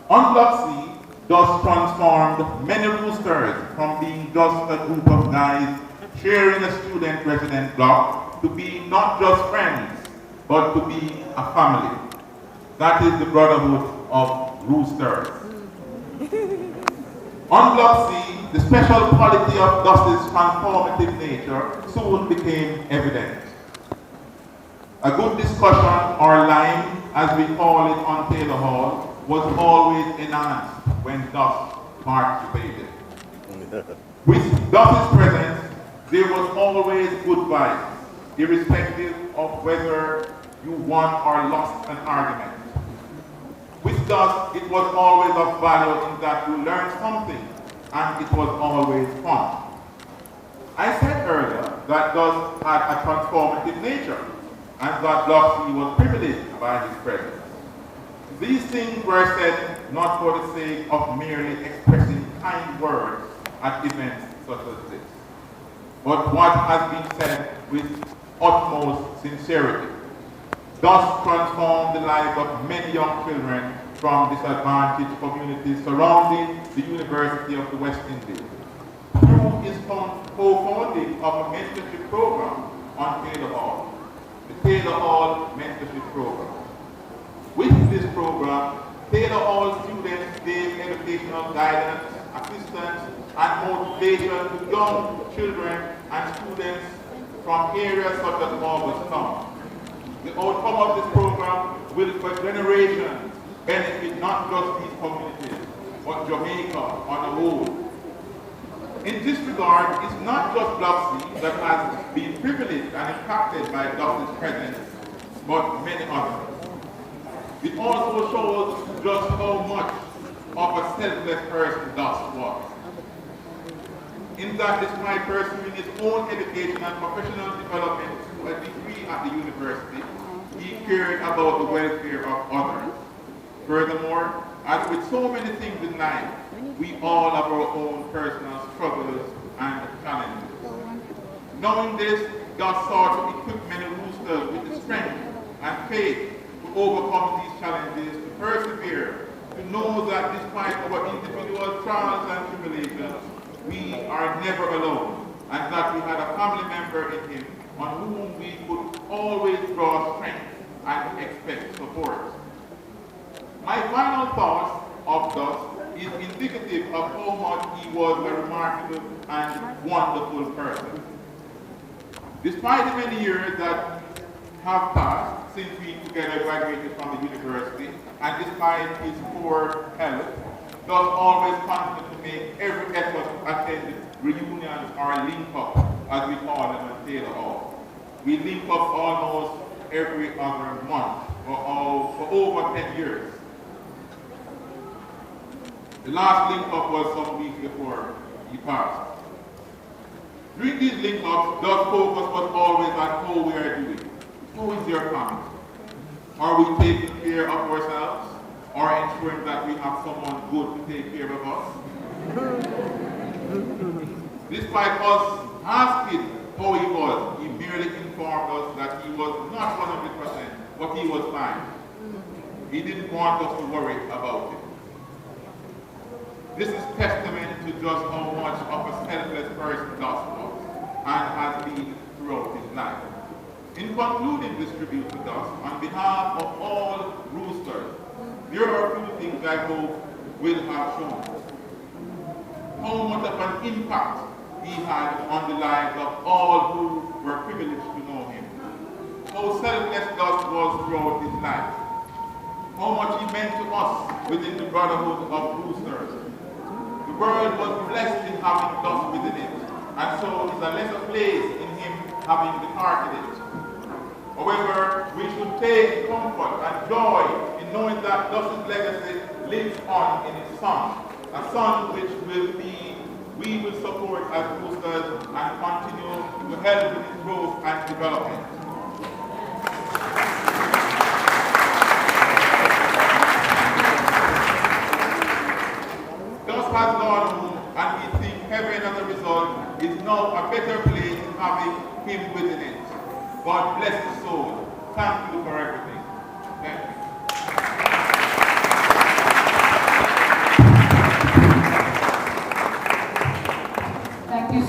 On Block C, Dust transformed many Roosters from being just a group of guys sharing a student-resident block to be not just friends, but to be a family. That is the brotherhood of Roosters. On Block C, the special quality of Dust's transformative nature soon became evident. A good discussion, or lime, as we call it on Taylor Hall, was always enhanced when Dust participated. With Dust's presence, there was always good vibes, irrespective of whether you won or lost an argument. With Dust, it was always of value in that you learned something, and it was always fun. I said earlier that Dust had a transformative nature, and that Block C was privileged by his presence. These things were said not for the sake of merely expressing kind words at events such as this, but what has been said with utmost sincerity. Thus transformed the lives of many young children from disadvantaged communities surrounding the University of the West Indies. Through his co-founding of a mentorship program on Taylor Hall, the Taylor Hall Mentorship Program. With this program, Taylor Hall students gave educational guidance, assistance, and motivation to young children and students from areas such as August Town. The outcome of this program will for generations benefit not just these communities, but Jamaica on the whole. In this regard, it's not just Block C that has been privileged and impacted by Dust's presence, but many others. It also shows just how much of a selfless person Dust was. In that, despite pursuing his own education and professional development to a degree at the university, he cared about the welfare of others. Furthermore, as with so many things in life, we all have our own personal struggles and challenges. Knowing this, God sought to equip many Roosters with the strength and faith to overcome these challenges, to persevere, to know that despite our individual trials and tribulations, we are never alone, and that we had a family member in him on whom we could always draw strength and expect support. My final thoughts of Dust is indicative of how much he was a remarkable and wonderful person. Despite the many years that have passed since we together graduated from the university, and despite his poor health, Dust always continued to make every effort to attend reunions or link up, as we call them at Taylor Hall. We link up almost every other month for over 10 years. The last link up was some weeks before he passed. During these link ups, Dust's focus was always on how we are doing. Who is your family? Are we taking care of ourselves? Or ensuring that we have someone good to take care of us? Despite us asking how he was, he merely informed us that he was not 100%, but he was fine. He didn't want us to worry about it. This is testament to just how much of a selfless person Dust was and has been throughout his life. In concluding this tribute to Dust, on behalf of all Roosters, there are a few things I hope will have shown. How much of an impact he had on the lives of all who were privileged to know him. How selfless Dust was throughout his life. How much he meant to us within the brotherhood of Roosters. The world was blessed in having Dust within it, and so is a lesser place in him having departed it. However, we should take comfort and joy in knowing that Dust's legacy lives on in his son, a son which we will support as Roosters and continue to help with his growth and development. Dust has gone home, and we think heaven as a result is now a better place having him within it. God bless the soul. Thank you for everything. Thank you.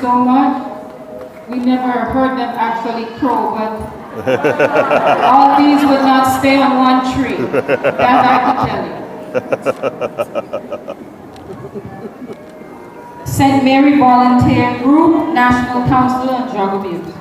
so much. We never heard them actually crow, but all these would not stay on one tree. That I can tell you. St. Mary Volunteer Group, National Council on Drug Abuse.